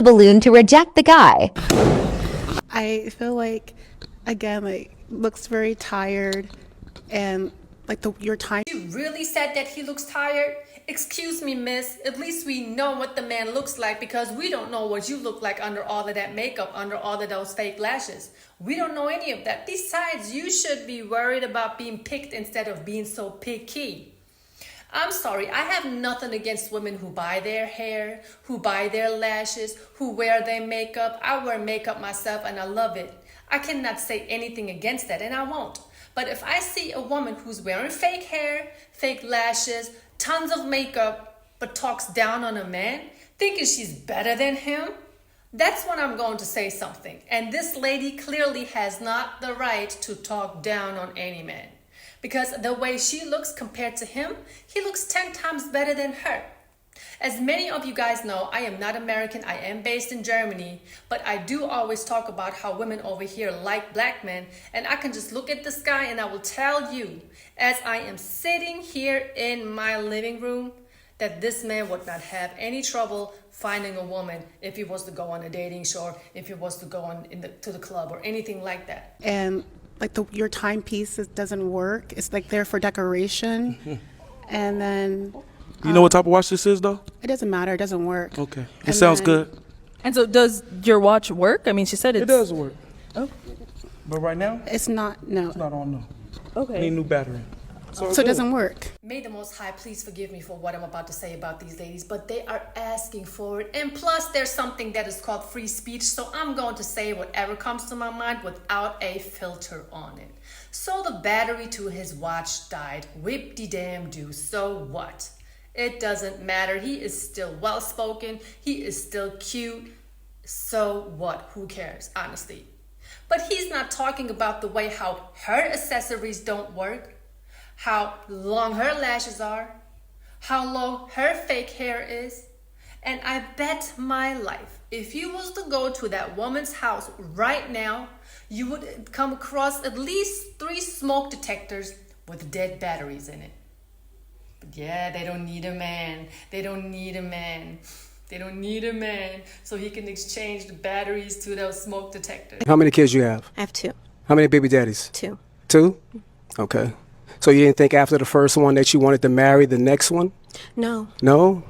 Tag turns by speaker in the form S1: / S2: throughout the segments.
S1: the balloon to reject the guy.
S2: I feel like, again, like, looks very tired, and like your time.
S3: You really said that he looks tired? Excuse me, miss. At least we know what the man looks like, because we don't know what you look like under all of that makeup, under all of those fake lashes. We don't know any of that. Besides, you should be worried about being picked instead of being so picky. I'm sorry, I have nothing against women who buy their hair, who buy their lashes, who wear their makeup. I wear makeup myself and I love it. I cannot say anything against that, and I won't. But if I see a woman who's wearing fake hair, fake lashes, tons of makeup, but talks down on a man, thinking she's better than him, that's when I'm going to say something. And this lady clearly has not the right to talk down on any man. Because the way she looks compared to him, he looks 10 times better than her. As many of you guys know, I am not American. I am based in Germany, but I do always talk about how women over here like black men, and I can just look at the sky and I will tell you, as I am sitting here in my living room, that this man would not have any trouble finding a woman if he was to go on a dating show, if he was to go on to the club or anything like that.
S2: And like your timepiece doesn't work. It's like there for decoration. And then
S4: You know what type of watch this is, though?
S2: it doesn't matter. It doesn't work.
S4: Okay. It
S2: And
S4: sounds
S2: then-
S4: good.
S5: And so does your watch work? I mean, she said
S4: It does work.
S5: Oh.
S4: But right now,
S2: It's not, no.
S4: it's not on, no.
S5: Okay.
S4: Need new battery.
S2: So it doesn't work.
S3: May the Most High please forgive me for what I'm about to say about these ladies, but they are asking for it. And plus, there's something that is called free speech, so I'm going to say whatever comes to my mind without a filter on it. So the battery to his watch died. Whip-de-damn-do. So what? It doesn't matter. He is still well-spoken. He is still cute. So what? Who cares, honestly? But he's not talking about the way how her accessories don't work, how long her lashes are, how long her fake hair is. And I bet my life, if you was to go to that woman's house right now, you would come across at least 3 smoke detectors with dead batteries in it. But yeah, they don't need a man. They don't need a man. They don't need a man so he can exchange the batteries to those smoke detectors.
S6: How many kids you have?
S7: I have 2.
S6: How many baby daddies?
S7: 2.
S6: 2? Okay. So you didn't think after the first one that you wanted to marry the next one?
S7: No.
S6: No?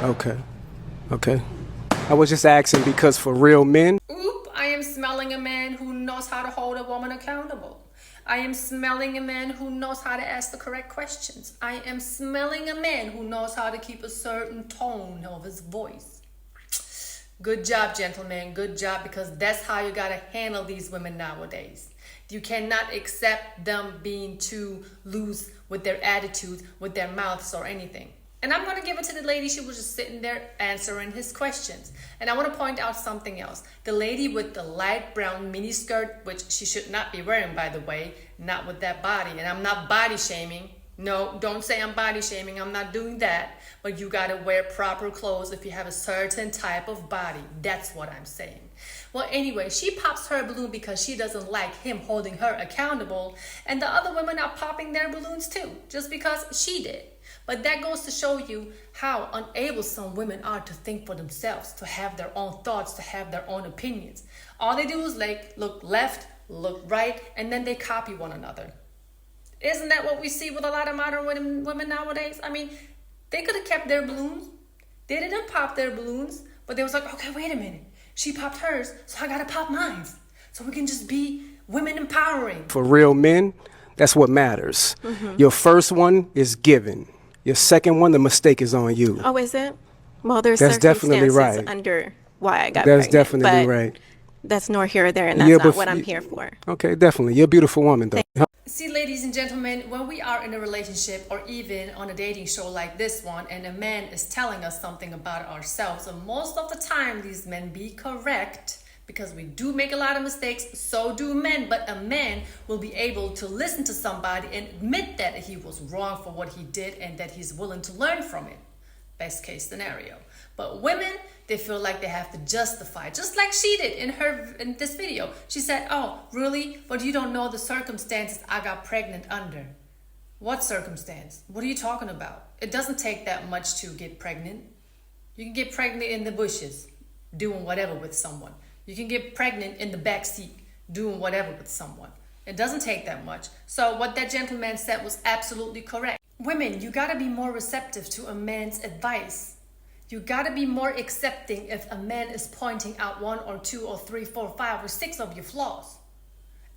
S6: Okay. Okay. I was just asking because for real men,
S3: Oop, I am smelling a man who knows how to hold a woman accountable. I am smelling a man who knows how to ask the correct questions. I am smelling a man who knows how to keep a certain tone of his voice. Good job, gentlemen. Good job, because that's how you gotta handle these women nowadays. You cannot accept them being too loose with their attitudes, with their mouths or anything. And I'm going to give it to the lady. She was just sitting there answering his questions. And I want to point out something else. The lady with the light brown mini skirt, which she should not be wearing, by the way, not with that body. And I'm not body shaming. No, don't say I'm body shaming. I'm not doing that. But you got to wear proper clothes if you have a certain type of body. That's what I'm saying. Well, anyway, she pops her balloon because she doesn't like him holding her accountable. And the other women are popping their balloons too, just because she did. But that goes to show you how unable some women are to think for themselves, to have their own thoughts, to have their own opinions. All they do is like look left, look right, and then they copy one another. Isn't that what we see with a lot of modern women nowadays? I mean, they could have kept their balloons. They didn't pop their balloons, but they was like, okay, wait a minute. She popped hers, so I gotta pop mine. So we can just be women empowering.
S6: for real men, that's what matters. Your first one is given. Your second one, the mistake is on you.
S7: Oh, is it? Well, there's
S6: That's definitely
S7: circumstances
S6: right.
S7: under why I got
S6: That's
S7: pregnant.
S6: definitely
S7: but
S6: right.
S7: That's nor here or there, and that's
S6: Yeah,
S7: not
S6: but
S7: what I'm
S6: you-
S7: here for.
S6: Okay, definitely. You're a beautiful woman, though.
S3: See, ladies and gentlemen, when we are in a relationship or even on a dating show like this one, and a man is telling us something about ourselves, and most of the time these men be correct, because we do make a lot of mistakes, so do men, but a man will be able to listen to somebody and admit that he was wrong for what he did and that he's willing to learn from it. Best case scenario. But women, they feel like they have to justify, just like she did in this video. She said, oh, really? But you don't know the circumstances I got pregnant under. What circumstance? What are you talking about? It doesn't take that much to get pregnant. You can get pregnant in the bushes. doing whatever with someone. You can get pregnant in the back seat doing whatever with someone. It doesn't take that much. So what that gentleman said was absolutely correct. Women, you gotta be more receptive to a man's advice. You gotta be more accepting if a man is pointing out 1 or 2 or 3, 4, 5 or 6 of your flaws.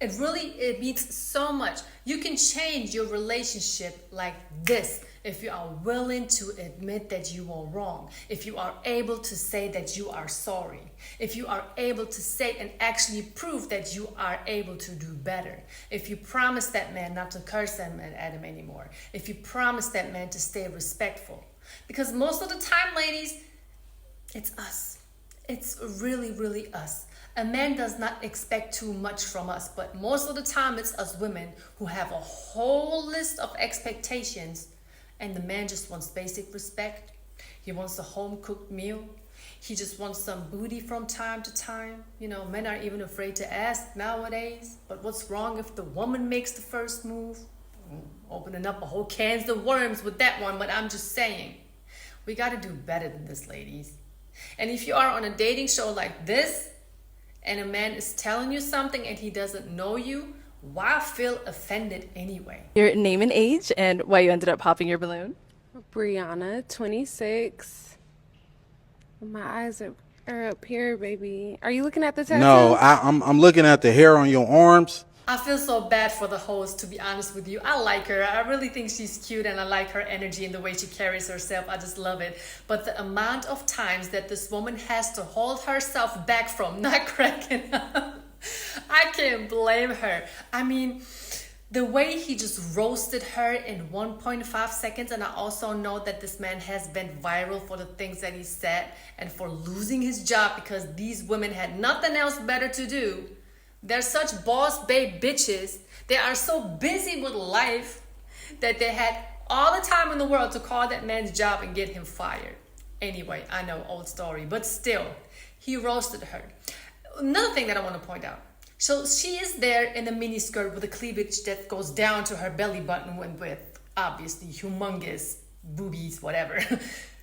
S3: It means so much. You can change your relationship like this if you are willing to admit that you are wrong, if you are able to say that you are sorry, if you are able to say and actually prove that you are able to do better, if you promise that man not to curse at him anymore, if you promise that man to stay respectful. Because most of the time, ladies, it's us. It's really, really us. A man does not expect too much from us, but most of the time it's us women who have a whole list of expectations, and the man just wants basic respect. He wants a home-cooked meal. He just wants some booty from time to time. You know, men aren't even afraid to ask nowadays. But what's wrong if the woman makes the first move? Opening up a whole cans of worms with that one, but I'm just saying, we got to do better than this, ladies. And if you are on a dating show like this, and a man is telling you something and he doesn't know you, why feel offended anyway?
S5: Your name and age and why you ended up popping your balloon.
S8: Brianna, 26. My eyes are up here, baby. Are you looking at the tattoo?
S9: No, I'm looking at the hair on your arms.
S3: I feel so bad for the host, to be honest with you. I like her. I really think she's cute and I like her energy and the way she carries herself. I just love it. But the amount of times that this woman has to hold herself back from not cracking up, I can't blame her. I mean, the way he just roasted her in 1.5 seconds, and I also know that this man has been viral for the things that he said and for losing his job because these women had nothing else better to do. They're such boss babe bitches. They are so busy with life that they had all the time in the world to call that man's job and get him fired. Anyway, I know, old story, but still, he roasted her. Another thing that I want to point out. So she is there in a mini skirt with a cleavage that goes down to her belly button with obviously humongous boobies, whatever.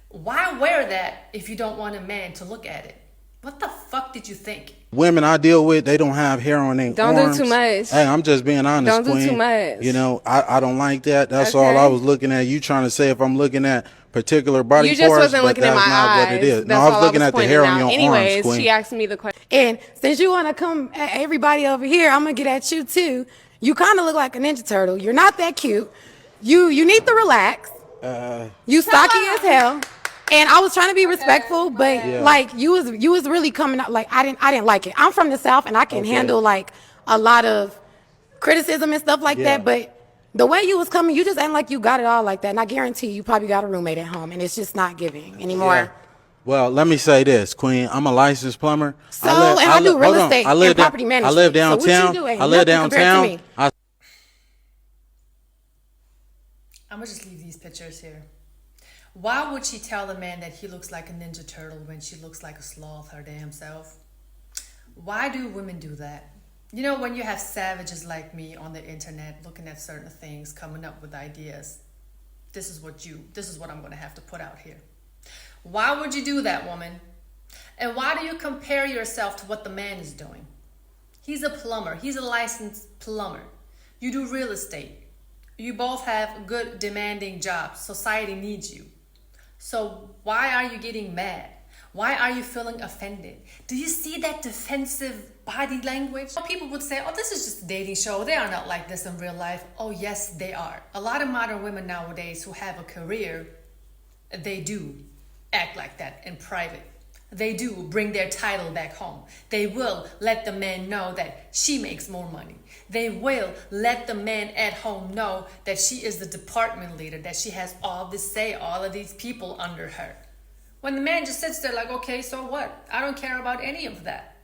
S3: Why wear that if you don't want a man to look at it? What the fuck did you think?
S9: Women I deal with, they don't have hair on their
S8: Don't
S9: arms.
S8: do too much.
S9: Hey, I'm just being honest,
S8: Don't do
S9: Queen.
S8: too much.
S9: You know, I don't like that. That's all
S8: Okay.
S9: I was looking at. You trying to say if I'm looking at particular body
S8: You just
S9: parts,
S8: wasn't
S9: but
S8: looking at
S9: that's
S8: my
S9: not
S8: eyes.
S9: what it is.
S8: That's
S9: No, I was
S8: all
S9: looking at the
S8: pointing
S9: hair
S8: out.
S9: on your
S8: Anyways,
S9: arms, Queen.
S8: she asked me the question.
S10: And since you want to come at everybody over here, I'm gonna get at you too. You kind of look like a Ninja Turtle. You're not that cute. You need to relax. You stocky as hell. And I was trying to be respectful, but like you was really coming out like I didn't like it. I'm from the South and I can handle like a lot of criticism and stuff like that, but the way you was coming, you just ain't like you got it all like that. And I guarantee you probably got a roommate at home and it's just not giving anymore.
S9: Yeah. Well, let me say this, Queen. I'm a licensed plumber.
S10: So, and I do real
S9: hold on.
S10: estate
S9: I live
S10: and property management.
S9: I live
S10: So what you
S9: downtown.
S10: do ain't
S9: I live
S10: nothing compared to
S9: downtown.
S10: me.
S3: I'm gonna just leave these pictures here. Why would she tell the man that he looks like a Ninja Turtle when she looks like a sloth her damn self? Why do women do that? You know, when you have savages like me on the internet looking at certain things, coming up with ideas, this is what I'm gonna have to put out here. Why would you do that, woman? And why do you compare yourself to what the man is doing? He's a plumber. He's a licensed plumber. You do real estate. You both have good, demanding jobs. Society needs you. So why are you getting mad? Why are you feeling offended? Do you see that defensive body language? People would say, oh, this is just a dating show. They are not like this in real life. Oh, yes, they are. A lot of modern women nowadays who have a career, they do act like that in private. They do bring their title back home. They will let the man know that she makes more money. They will let the man at home know that she is the department leader, that she has all this say, all of these people under her. When the man just sits there like, okay, so what? I don't care about any of that.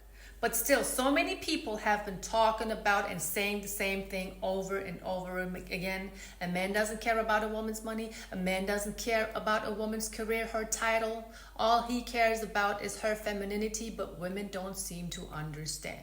S3: But still, so many people have been talking about and saying the same thing over and over again. A man doesn't care about a woman's money. A man doesn't care about a woman's career, her title. All he cares about is her femininity, but women don't seem to understand.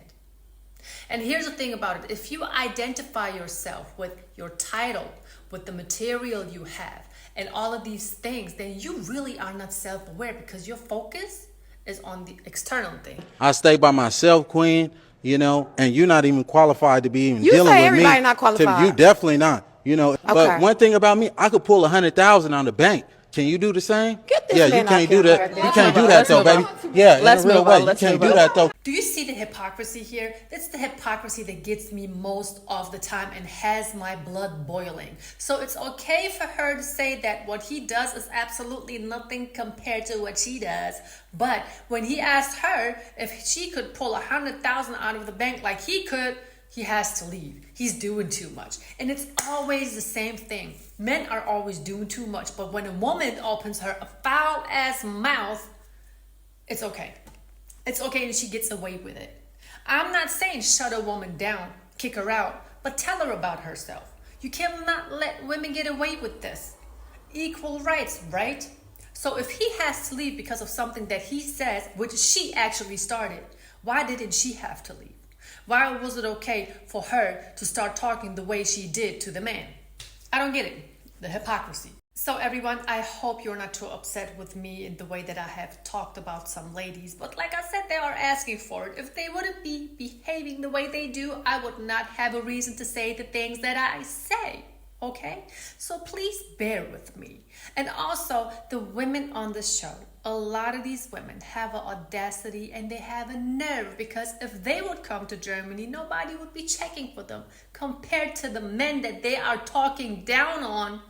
S3: And here's the thing about it. If you identify yourself with your title, with the material you have, and all of these things, then you really are not self-aware because your focus is on the external thing.
S9: I stay by myself, Queen, you know, and you're not even qualified to be even
S10: You
S9: dealing
S10: say
S9: with
S10: everybody
S9: me.
S10: not qualified.
S9: You definitely not, you know.
S10: Okay.
S9: But one thing about me, I could pull 100,000 on the bank. Can you do the same?
S10: Get this
S9: yeah,
S10: man
S9: you can't
S10: off
S9: do
S10: camera
S9: that.
S10: right
S9: You
S10: now.
S9: can't do that
S5: Let's
S9: though,
S5: move
S9: baby.
S5: on.
S9: Yeah,
S5: Let's
S9: in a real
S5: move on.
S9: way, you
S5: Let's
S9: can't
S5: move
S9: do
S5: on.
S9: that though.
S3: Do you see the hypocrisy here? That's the hypocrisy that gets me most of the time and has my blood boiling. So it's okay for her to say that what he does is absolutely nothing compared to what she does. But when he asked her if she could pull 100,000 out of the bank like he could, he has to leave. He's doing too much. And it's always the same thing. Men are always doing too much. But when a woman opens her foul ass mouth, it's okay. It's okay and she gets away with it. I'm not saying shut a woman down, kick her out, but tell her about herself. You cannot let women get away with this. Equal rights, right? So if he has to leave because of something that he says, which she actually started, why didn't she have to leave? Why was it okay for her to start talking the way she did to the man? I don't get it. The hypocrisy. So everyone, I hope you're not too upset with me in the way that I have talked about some ladies. But like I said, they are asking for it. If they wouldn't be behaving the way they do, I would not have a reason to say the things that I say. Okay? So please bear with me. And also, the women on the show. A lot of these women have an audacity and they have a nerve, because if they would come to Germany, nobody would be checking for them. Compared to the men that they are talking down on,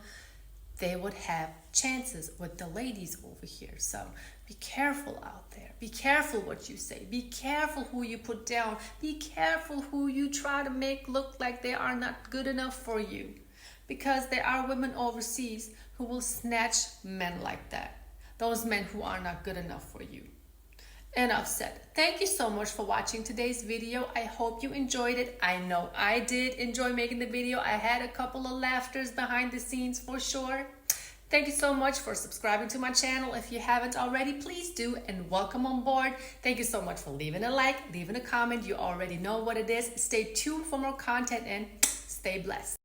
S3: they would have chances with the ladies over here. So be careful out there. Be careful what you say. Be careful who you put down. Be careful who you try to make look like they are not good enough for you. Because there are women overseas who will snatch men like that. Those men who are not good enough for you. Enough said. Thank you so much for watching today's video. I hope you enjoyed it. I know I did enjoy making the video. I had a couple of laughters behind the scenes for sure. Thank you so much for subscribing to my channel. If you haven't already, please do, and welcome on board. Thank you so much for leaving a like, leaving a comment. You already know what it is. Stay tuned for more content and stay blessed.